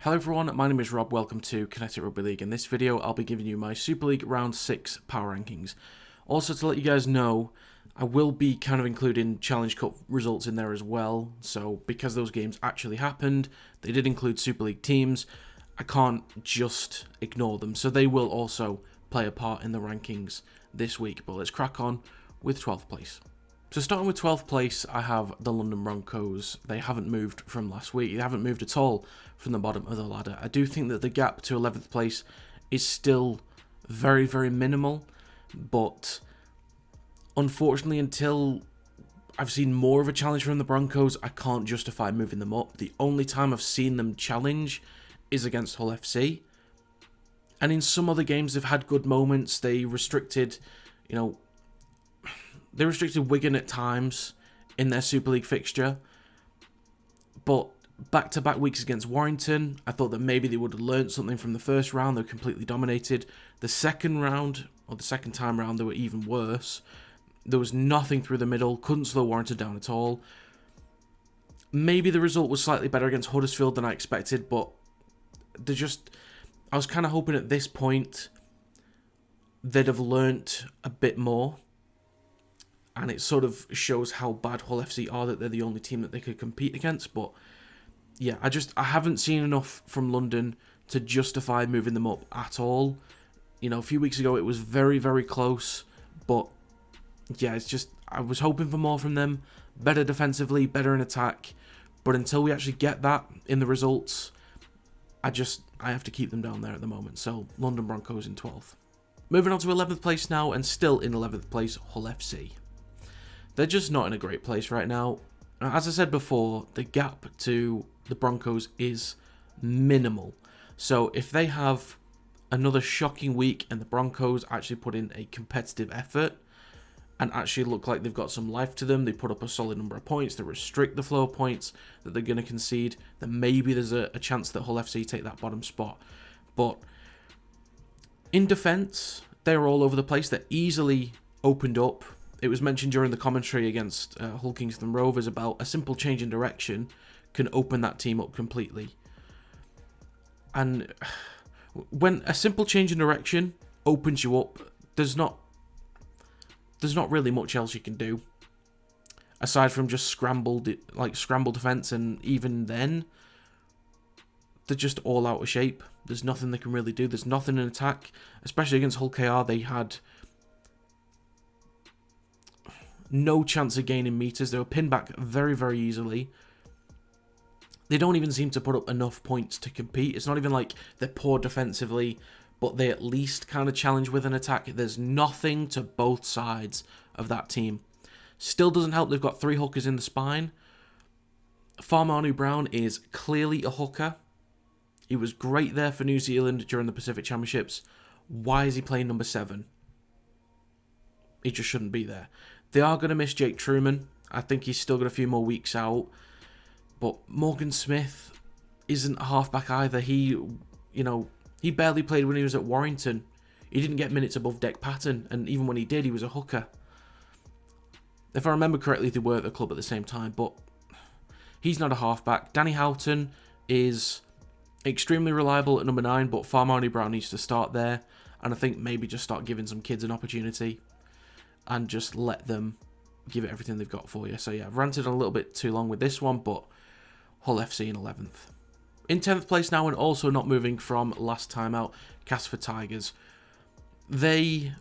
Hello everyone, my name is Rob, welcome to Kinetic Rugby League. In this video I'll be giving you my Super League Round 6 power rankings. Also to let you guys know, I will be kind of including Challenge Cup results in there as well, so because those games actually happened, they did include Super League teams, I can't just ignore them, so they will also play a part in the rankings this week. But let's crack on with 12th place. So starting with 12th place, I have the London Broncos. They haven't moved from last week. They haven't moved at all from the bottom of the ladder. I do think that the gap to 11th place is still very, very minimal. But unfortunately, until I've seen more of a challenge from the Broncos, I can't justify moving them up. The only time I've seen them challenge is against Hull FC. And in some other games, they've had good moments. They restricted, they restricted Wigan at times in their Super League fixture. But back-to-back weeks against Warrington, I thought that maybe they would have learnt something from the first round. They were completely dominated. The second round, or the second time round, they were even worse. There was nothing through the middle. Couldn't slow Warrington down at all. Maybe the result was slightly better against Huddersfield than I expected, but I was kind of hoping at this point they'd have learnt a bit more. And it sort of shows how bad Hull FC are that they're the only team that they could compete against. But yeah, I haven't seen enough from London to justify moving them up at all. A few weeks ago it was very, very close. But yeah, I was hoping for more from them. Better defensively, better in attack. But until we actually get that in the results, I have to keep them down there at the moment. So London Broncos in 12th. Moving on to 11th place now, and still in 11th place, Hull FC. They're just not in a great place right now. As I said before, the gap to the Broncos is minimal. So if they have another shocking week and the Broncos actually put in a competitive effort and actually look like they've got some life to them, they put up a solid number of points, they restrict the flow of points that they're going to concede, then maybe there's a chance that Hull FC take that bottom spot. But in defence, they're all over the place. They're easily opened up. It was mentioned during the commentary against Hull Kingston Rovers about a simple change in direction can open that team up completely. And when a simple change in direction opens you up, there's not really much else you can do aside from just scramble defense, and even then they're just all out of shape. There's nothing they can really do. There's nothing in attack, especially against Hull KR. They had no chance of gaining meters. They were pinned back very, very easily. They don't even seem to put up enough points to compete. It's not even like they're poor defensively, but they at least kind of challenge with an attack. There's nothing to both sides of that team. Still doesn't help they've got 3 hookers in the spine. Farmanu Brown is clearly a hooker. He was great there for New Zealand during the Pacific Championships. Why is he playing number 7? He just shouldn't be there. They are going to miss Jake Truman. I think he's still got a few more weeks out. But Morgan Smith isn't a halfback either. He barely played when he was at Warrington. He didn't get minutes above deck pattern, and even when he did, he was a hooker. If I remember correctly, they were at the club at the same time, but he's not a halfback. Danny Houghton is extremely reliable at number 9, but Farmani Brown needs to start there, and I think maybe just start giving some kids an opportunity and just let them give it everything they've got for you. So yeah, I've ranted a little bit too long with this one, but Hull FC in 11th. In 10th place now, and also not moving from last time out, Castleford Tigers. They,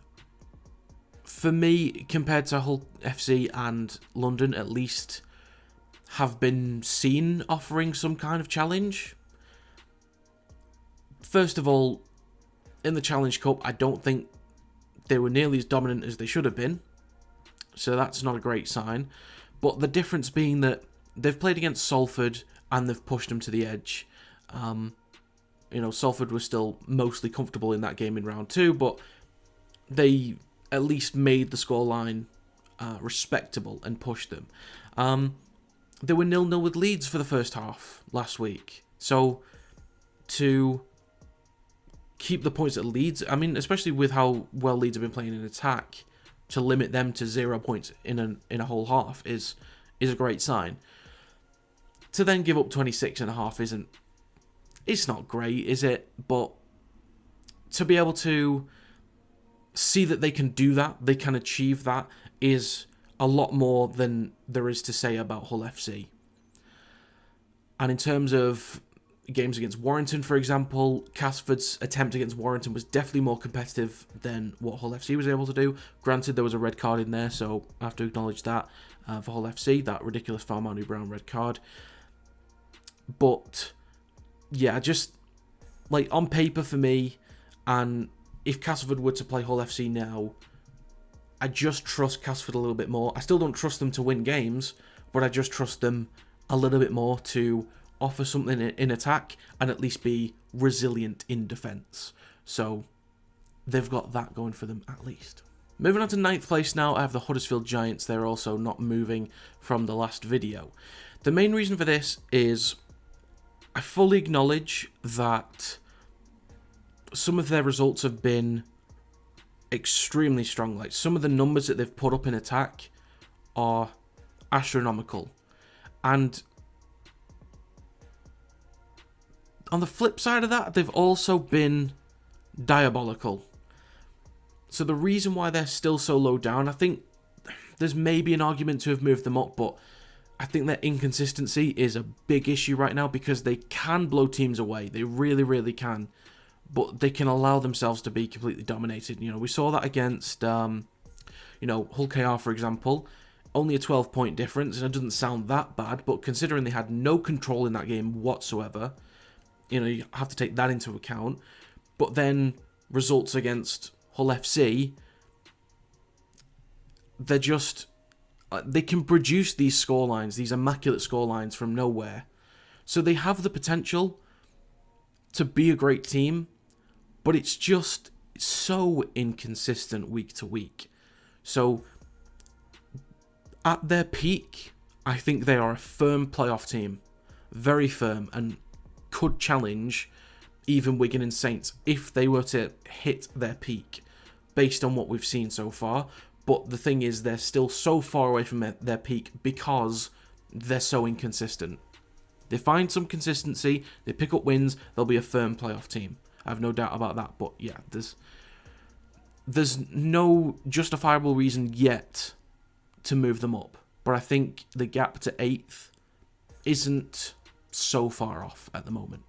for me, compared to Hull FC and London at least, have been seen offering some kind of challenge. First of all, in the Challenge Cup, I don't think they were nearly as dominant as they should have been. So that's not a great sign. But the difference being that they've played against Salford and they've pushed them to the edge. Salford was still mostly comfortable in that game in round 2, but they at least made the scoreline respectable and pushed them. They were 0-0 with Leeds for the first half last week. So to keep the points at Leeds, especially with how well Leeds have been playing in attack, to limit them to 0 points in a whole half is a great sign. To then give up 26.5 It's not great, is it? But to be able to see that they can do that, they can achieve that, is a lot more than there is to say about Hull FC. And in terms of games against Warrington, for example, Castleford's attempt against Warrington was definitely more competitive than what Hull FC was able to do. Granted, there was a red card in there, so I have to acknowledge that for Hull FC, that ridiculous Farmanu Brown red card. But yeah, just like on paper for me, and if Castleford were to play Hull FC now, I just trust Castleford a little bit more. I still don't trust them to win games, but I just trust them a little bit more to offer something in attack and at least be resilient in defence. So they've got that going for them at least. Moving on to 9th place now, I have the Huddersfield Giants. They're also not moving from the last video. The main reason for this is I fully acknowledge that some of their results have been extremely strong. Like, some of the numbers that they've put up in attack are astronomical. And on the flip side of that, they've also been diabolical. So the reason why they're still so low down, I think there's maybe an argument to have moved them up, but I think their inconsistency is a big issue right now because they can blow teams away. They really, really can. But they can allow themselves to be completely dominated. You know, we saw that against, Hull KR, for example. Only a 12-point difference, and it doesn't sound that bad, but considering they had no control in that game whatsoever, you have to take that into account. But then results against Hull FC, they're just, they can produce these scorelines, these immaculate scorelines from nowhere. So they have the potential to be a great team, but it's just so inconsistent week to week. So at their peak, I think they are a firm playoff team, very firm, and could challenge even Wigan and Saints if they were to hit their peak based on what we've seen so far. But the thing is, they're still so far away from their peak because they're so inconsistent. They find some consistency, they pick up wins, they'll be a firm playoff team. I have no doubt about that. But yeah, there's no justifiable reason yet to move them up. But I think the gap to 8th isn't so far off at the moment.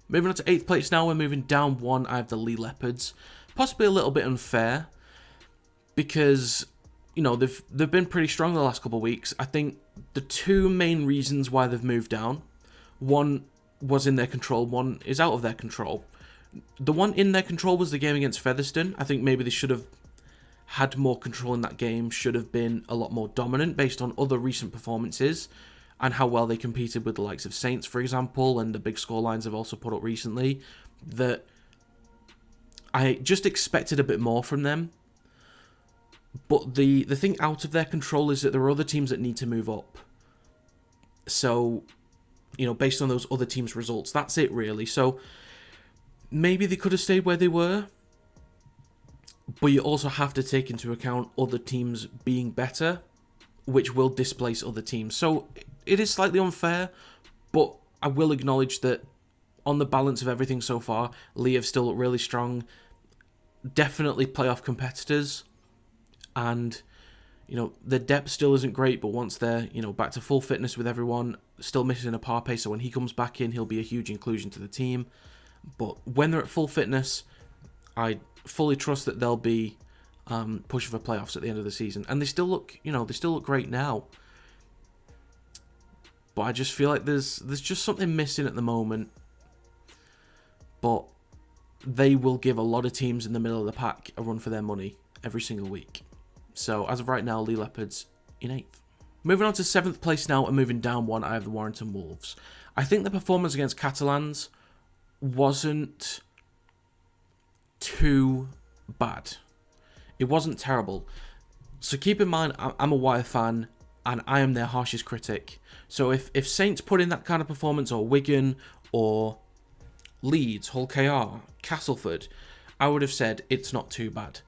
Moving on to 8th place now, we're moving down one. I have the Leigh Leopards. Possibly a little bit unfair because, they've been pretty strong the last couple of weeks. I think the two main reasons why they've moved down, one was in their control, one is out of their control. The one in their control was the game against Featherstone. I think maybe they should have had more control in that game, should have been a lot more dominant based on other recent performances and how well they competed with the likes of Saints, for example, and the big scorelines they've also put up recently. That I just expected a bit more from them. But the thing out of their control is that there are other teams that need to move up. So, based on those other teams' results, that's it really. So maybe they could have stayed where they were, but you also have to take into account other teams being better, which will displace other teams. So it is slightly unfair, but I will acknowledge that on the balance of everything so far, Leigh have still looked really strong, definitely playoff competitors, and the depth still isn't great, but once they're back to full fitness with everyone, still missing a Parpe, so when he comes back in, he'll be a huge inclusion to the team. But when they're at full fitness, I fully trust that they'll be pushing for playoffs at the end of the season. And they still look, great now. But I just feel like there's just something missing at the moment. But they will give a lot of teams in the middle of the pack a run for their money every single week. So as of right now, Leigh Leopards in 8th. Moving on to 7th place now and moving down one, I have the Warrington Wolves. I think the performance against Catalans wasn't too bad. It wasn't terrible. So keep in mind, I'm a Wire fan and I am their harshest critic. So if Saints put in that kind of performance, or Wigan, or Leeds, Hull KR, Castleford, I would have said it's not too bad.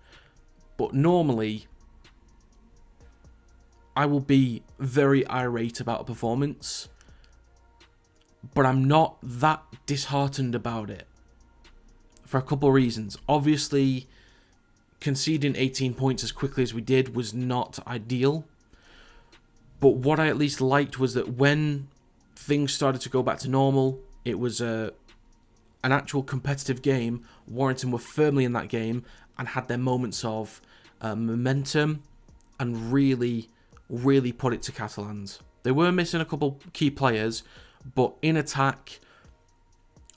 But normally, I will be very irate about a performance. but I'm not that disheartened about it for a couple of reasons. Obviously, conceding 18 points as quickly as we did was not ideal, but what I at least liked was that when things started to go back to normal, it was an actual competitive game. Warrington were firmly in that game and had their moments of momentum and really put it to Catalans. They were missing a couple key players, but in attack,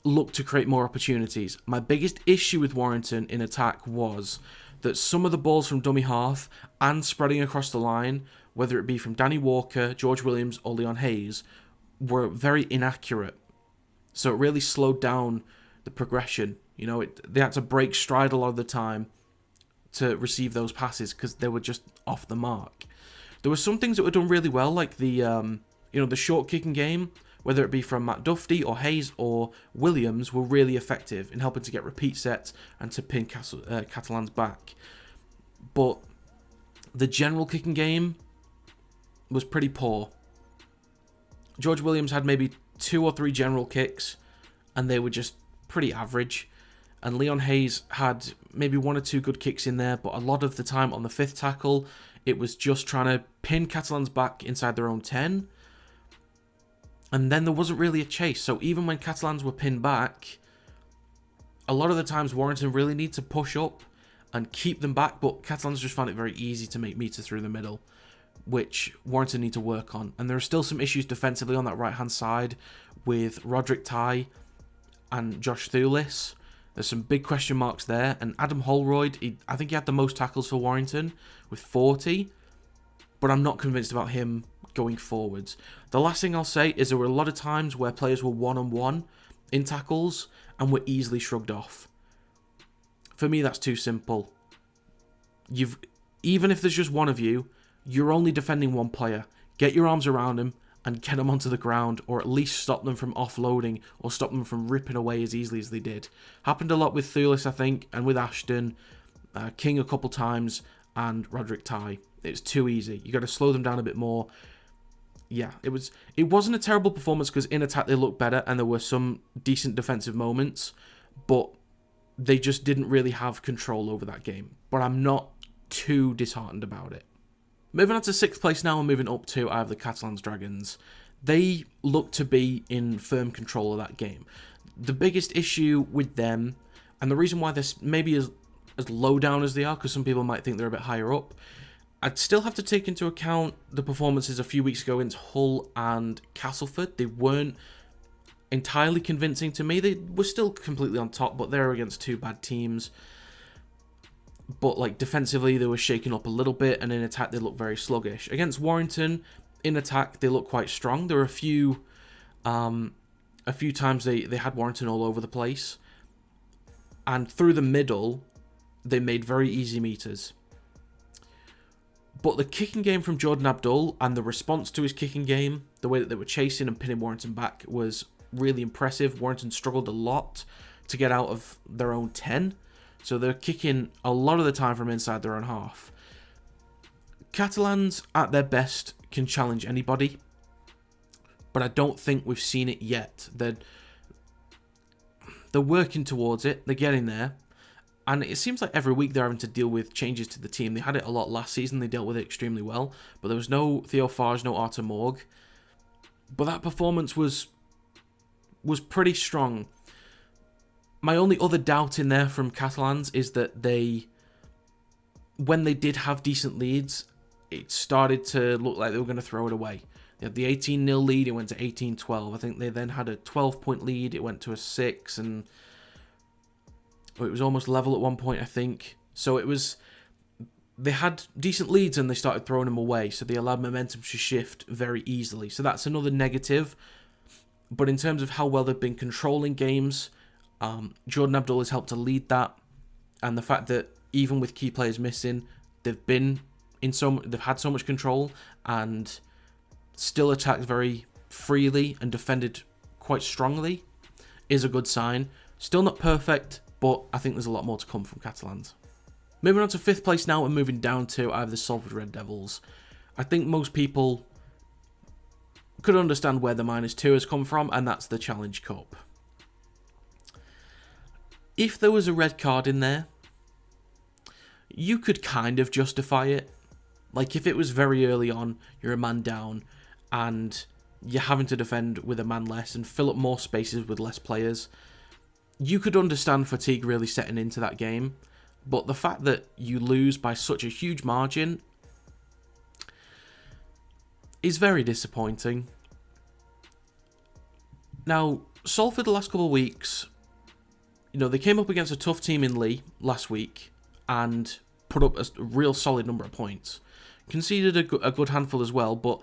looked to create more opportunities. My biggest issue with Warrington in attack was that some of the balls from dummy half and spreading across the line, whether it be from Danny Walker, George Williams or Leon Hayes, were very inaccurate. So it really slowed down the progression. They had to break stride a lot of the time to receive those passes because they were just off the mark. There were some things that were done really well, like the short kicking game, whether it be from Matt Duffy or Hayes or Williams, were really effective in helping to get repeat sets and to pin Catalans back. But the general kicking game was pretty poor. George Williams had maybe 2 or 3 general kicks, and they were just pretty average. And Leon Hayes had maybe 1 or 2 good kicks in there, but a lot of the time on the 5th tackle, it was just trying to pin Catalans back inside their own 10. And then there wasn't really a chase. So even when Catalans were pinned back, a lot of the times Warrington really need to push up and keep them back, but Catalans just found it very easy to make meters through the middle, which Warrington need to work on. And there are still some issues defensively on that right-hand side with Roderick Ty and Josh Thulis. There's some big question marks there. And Adam Holroyd, I think he had the most tackles for Warrington with 40, but I'm not convinced about him going forwards. The last thing I'll say is there were a lot of times where players were one-on-one in tackles and were easily shrugged off. For me, that's too simple. Even if there's just one of you, you're only defending one player. Get your arms around him and get them onto the ground, or at least stop them from offloading or stop them from ripping away as easily as they did. Happened a lot with Thulis, I think, and with Ashton, King a couple times, and Roderick Ty. It's too easy. You got to slow them down a bit more. Yeah, it wasn't a terrible performance because in attack they looked better and there were some decent defensive moments, but they just didn't really have control over that game. But I'm not too disheartened about it. Moving on to 6th place now and moving up to I have the Catalans Dragons. They look to be in firm control of that game. The biggest issue with them, and the reason why they're maybe as low down as they are, because some people might think they're a bit higher up, I'd still have to take into account the performances a few weeks ago against Hull and Castleford. They weren't entirely convincing to me. They were still completely on top, but they're against 2 bad teams. But defensively, they were shaking up a little bit, and in attack, they looked very sluggish. Against Warrington, in attack, they looked quite strong. There were a few times they had Warrington all over the place, and through the middle, they made very easy meters. But the kicking game from Jordan Abdul and the response to his kicking game, the way that they were chasing and pinning Warrington back, was really impressive. Warrington struggled a lot to get out of their own 10. So they're kicking a lot of the time from inside their own half. Catalans, at their best, can challenge anybody. But I don't think we've seen it yet. They're working towards it. They're getting there. And it seems like every week they're having to deal with changes to the team. They had it a lot last season. They dealt with it extremely well. But there was no Theo Farge, no Artur Morg. But that performance was pretty strong. My only other doubt in there from Catalans is that when they did have decent leads, it started to look like they were going to throw it away. They had the 18-0 lead, it went to 18-12. I think they then had a 12-point lead, it went to a 6, and it was almost level at one point, I think. So they had decent leads and they started throwing them away, so they allowed momentum to shift very easily. So that's another negative. But in terms of how well they've been controlling games, Jordan Abdul has helped to lead that, and the fact that even with key players missing, they've had so much control and still attacked very freely and defended quite strongly is a good sign. Still not perfect, but I think there's a lot more to come from Catalans. Moving on to 5th place now and moving down to I have the Salford Red Devils. I think most people could understand where the -2 has come from, and that's the Challenge Cup. If there was a red card in there, you could kind of justify it. Like, if it was very early on, you're a man down, and you're having to defend with a man less and fill up more spaces with less players, you could understand fatigue really setting into that game. But the fact that you lose by such a huge margin is very disappointing. Now, Salford the last couple of weeks, they came up against a tough team in Leigh last week and put up a real solid number of points. Conceded a good handful as well, but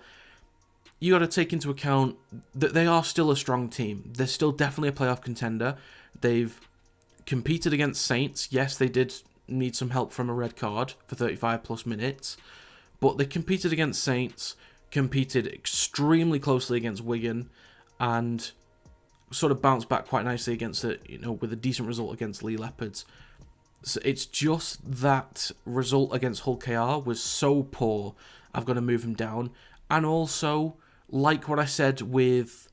you got to take into account that they are still a strong team. They're still definitely a playoff contender. They've competed against Saints. Yes, they did need some help from a red card for 35 plus minutes, but they competed against Saints, competed extremely closely against Wigan, and sort of bounced back quite nicely against it, with a decent result against Leopards. So it's just that result against Hull KR was so poor, I've got to move him down. And also, like what I said with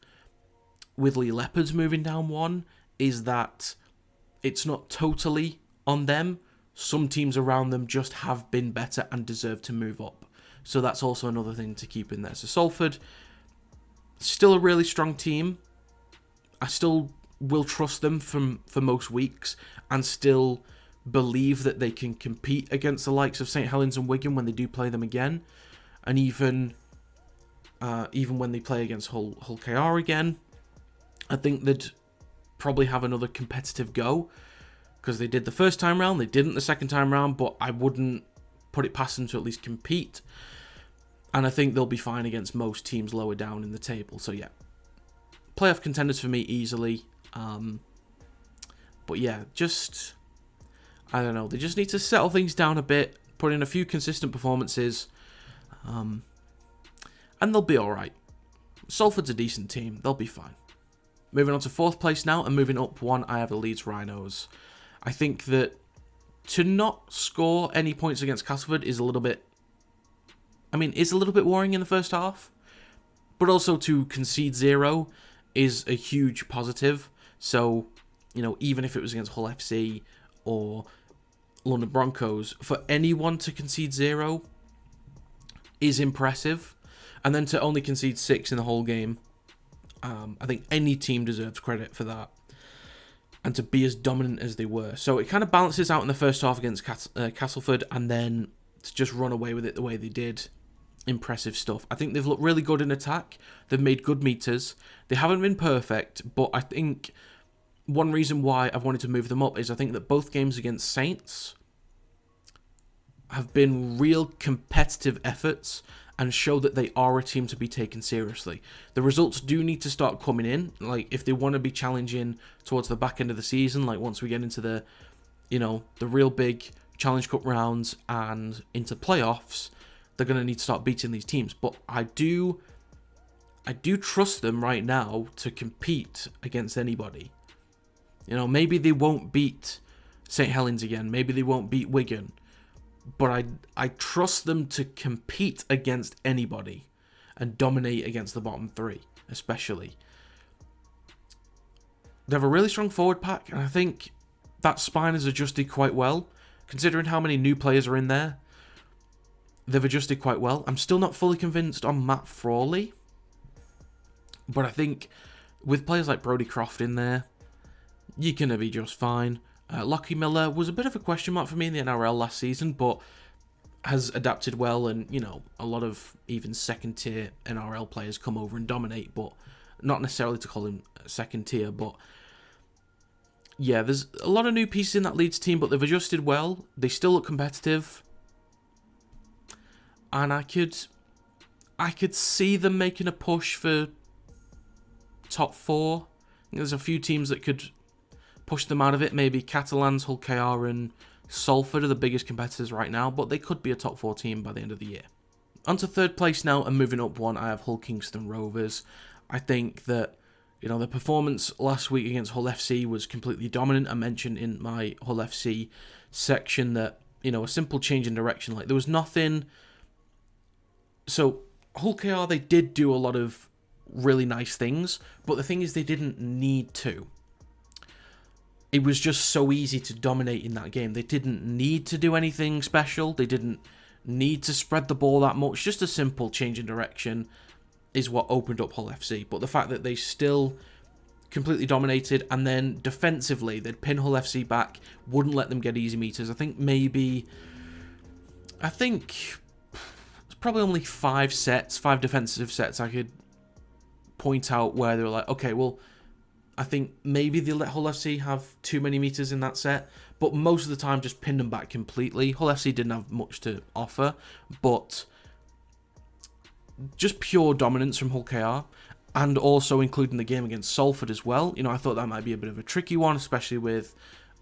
Leopards moving down one, is that it's not totally on them. Some teams around them just have been better and deserve to move up. So that's also another thing to keep in there. So Salford, still a really strong team. I still will trust them for most weeks and still believe that they can compete against the likes of St Helens and Wigan when they do play them again. And even when they play against Hull KR again, I think they'd probably have another competitive go, because they did the first time round, they didn't the second time round, but I wouldn't put it past them to at least compete. And I think they'll be fine against most teams lower down in the table. So yeah, playoff contenders for me easily. But yeah, I don't know, they just need to settle things down a bit, put in a few consistent performances, and they'll be alright. Salford's a decent team, they'll be fine. Moving on to 4th place now, and moving up one, I have the Leeds Rhinos. I think that to not score any points against Castleford is a little bit worrying in the first half, but also to concede 0 is a huge positive. So, even if it was against Hull FC or London Broncos, for anyone to concede 0 is impressive. And then to only concede 6 in the whole game, I think any team deserves credit for that. And to be as dominant as they were. So it kind of balances out in the first half against Castleford, and then to just run away with it the way they did. Impressive stuff. I think they've looked really good in attack. They've made good meters. They haven't been perfect, but I think one reason why I've wanted to move them up is I think that both games against Saints have been real competitive efforts and show that they are a team to be taken seriously. The results do need to start coming in. Like, if they want to be challenging towards the back end of the season, like once we get into the real big Challenge Cup rounds and into playoffs, they're going to need to start beating these teams. But I do trust them right now to compete against anybody. Maybe they won't beat St Helens again. Maybe they won't beat Wigan. But I trust them to compete against anybody and dominate against the bottom 3, especially. They have a really strong forward pack, and I think that spine has adjusted quite well. Considering how many new players are in there, they've adjusted quite well. I'm still not fully convinced on Matt Frawley, but I think with players like Brodie Croft in there, you're going to be just fine. Lockie Miller was a bit of a question mark for me in the NRL last season, but has adapted well, and, a lot of even second-tier NRL players come over and dominate, but not necessarily to call him second-tier, but yeah, there's a lot of new pieces in that Leeds team, but they've adjusted well. They still look competitive, and I could see them making a push for top 4. I think there's a few teams that could push them out of it. Maybe Catalans, Hull KR and Salford are the biggest competitors right now, but they could be a top 4 team by the end of the year. On to 3rd place now, and moving up one, I have Hull Kingston Rovers. I think that, the performance last week against Hull FC was completely dominant. I mentioned in my Hull FC section that, a simple change in direction, like there was nothing. So Hull KR, they did do a lot of really nice things, but the thing is they didn't need to. It was just so easy to dominate in that game. They didn't need to do anything special. They didn't need to spread the ball that much. Just a simple change in direction is what opened up Hull FC. But the fact that they still completely dominated, and then defensively they'd pin Hull FC back, wouldn't let them get easy meters. I think it's probably only 5 defensive sets I could point out where they were like, okay, well, I think maybe they let Hull FC have too many meters in that set, but most of the time just pinned them back completely. Hull FC didn't have much to offer, but just pure dominance from Hull KR, and also including the game against Salford as well. I thought that might be a bit of a tricky one, especially with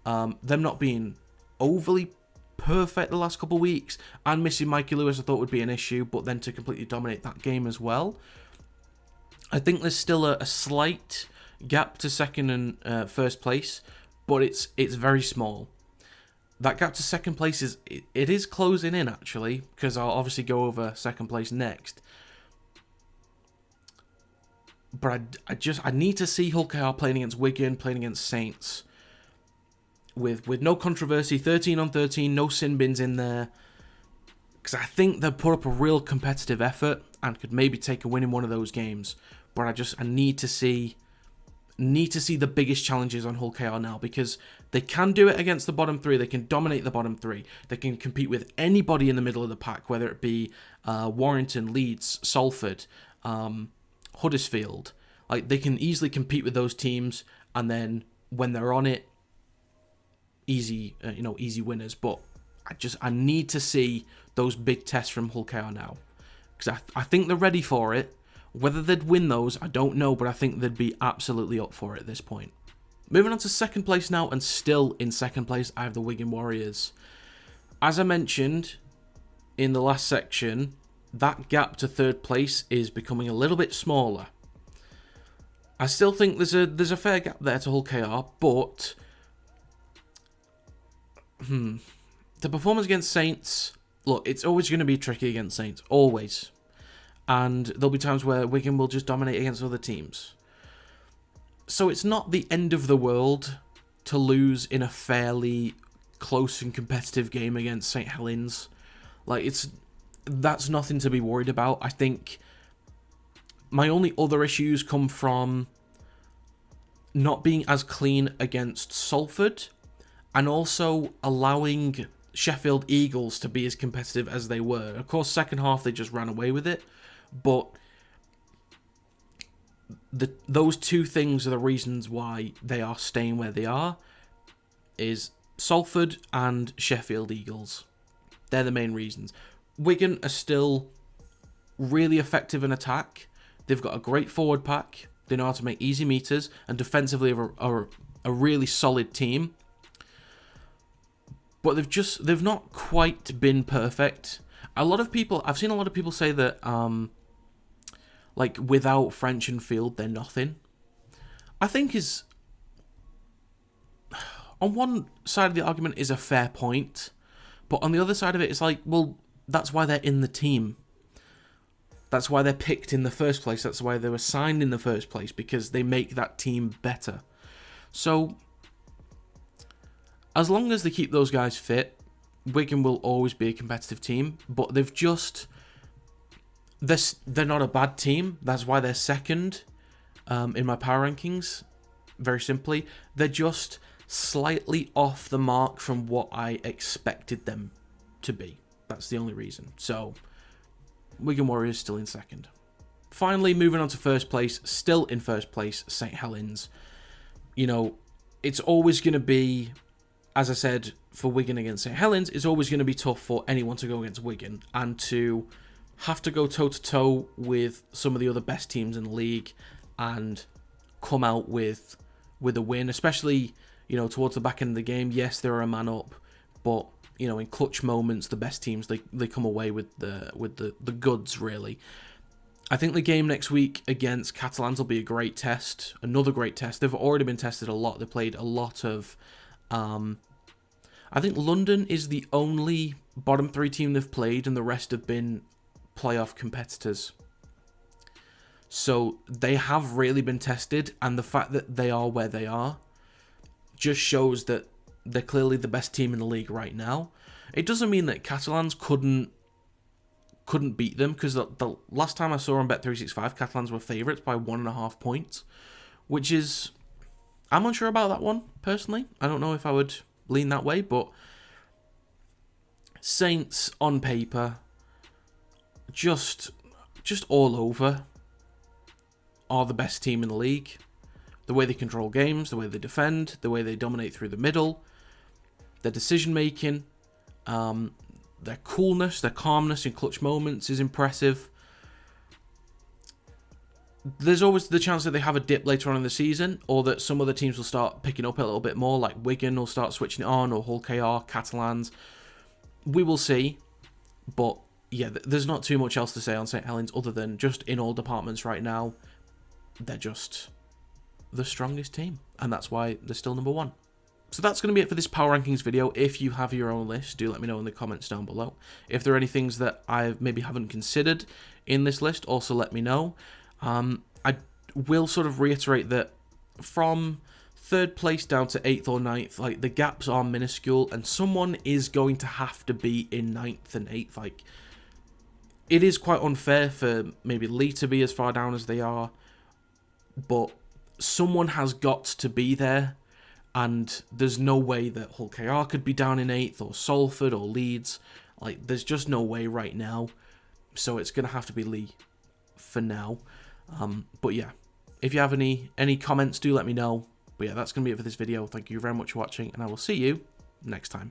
them not being overly perfect the last couple of weeks, and missing Mikey Lewis I thought would be an issue, but then to completely dominate that game as well. I think there's still a slight gap to second and first place, but it's very small. That gap to second place it is closing in, actually, because I'll obviously go over second place next. But I need to see Hull KR playing against Wigan, playing against Saints, with no controversy, 13 on 13, no sin bins in there, because I think they'll put up a real competitive effort and could maybe take a win in one of those games. But I need to see the biggest challenges on Hull KR now, because they can do it against the bottom 3. They can dominate the bottom 3. They can compete with anybody in the middle of the pack, whether it be Warrington, Leeds, Salford, Huddersfield. Like, they can easily compete with those teams, and then when they're on it, easy winners. But I need to see those big tests from Hull KR now, because I think they're ready for it. Whether they'd win those, I don't know, but I think they'd be absolutely up for it at this point. Moving on to second place now, and still in second place, I have the Wigan Warriors. As I mentioned in the last section, that gap to third place is becoming a little bit smaller. I still think there's a fair gap there to Hull KR, but the performance against Saints, look, it's always going to be tricky against Saints, always. And there'll be times where Wigan will just dominate against other teams. So it's not the end of the world to lose in a fairly close and competitive game against St. Helens. That's nothing to be worried about. I think my only other issues come from not being as clean against Salford, and also allowing Sheffield Eagles to be as competitive as they were. Of course, second half they just ran away with it. But those two things are the reasons why they are staying where they are, is Salford and Sheffield Eagles. They're the main reasons. Wigan are still really effective in attack. They've got a great forward pack. They know how to make easy meters, and defensively are a really solid team. But they've not quite been perfect. I've seen a lot of people say that without French and Field, they're nothing. I think is, on one side of the argument, is a fair point, but on the other side of it, it's like, well, that's why they're in the team. That's why they're picked in the first place. That's why they were signed in the first place, because they make that team better. So, as long as they keep those guys fit, Wigan will always be a competitive team, but they're not a bad team. That's why they're second in my power rankings. Very simply, they're just slightly off the mark from what I expected them to be. That's the only reason. So, Wigan Warriors still in second. Finally, moving on to first place, still in first place, St. Helens. It's always going to be, as I said, for Wigan against St. Helens, it's always going to be tough for anyone to go against Wigan, and to have to go toe-to-toe with some of the other best teams in the league and come out with a win, especially, towards the back end of the game. Yes, they're a man up, but, in clutch moments, the best teams, they come away with the goods, really. I think the game next week against Catalans will be a great test, another great test. They've already been tested a lot. They played a lot of... I think London is the only bottom 3 team they've played, and the rest have been playoff competitors. So they have really been tested, and the fact that they are where they are just shows that they're clearly the best team in the league right now. It doesn't mean that Catalans couldn't beat them, because the last time I saw on Bet365, Catalans were favourites by 1.5 points, which is... I'm unsure about that one, personally. I don't know if I would lean that way, but Saints, on paper, just all over, are the best team in the league. The way they control games, the way they defend, the way they dominate through the middle, their decision-making, their coolness, their calmness in clutch moments is impressive. There's always the chance that they have a dip later on in the season, or that some other teams will start picking up a little bit more, like Wigan will start switching it on, or Hull KR, Catalans. We will see, but yeah, there's not too much else to say on St. Helens other than just in all departments right now, they're just the strongest team, and that's why they're still number one. So that's going to be it for this Power Rankings video. If you have your own list, do let me know in the comments down below. If there are any things that I maybe haven't considered in this list, also let me know. I will sort of reiterate that from 3rd place down to 8th or 9th, like, the gaps are minuscule, and someone is going to have to be in 9th and 8th. Like, it is quite unfair for maybe Leigh to be as far down as they are, but someone has got to be there, and there's no way that Hull KR could be down in 8th, or Salford, or Leeds. Like, there's just no way right now, so it's going to have to be Leigh for now. But yeah, if you have any comments, do let me know. But yeah, that's going to be it for this video. Thank you very much for watching, and I will see you next time.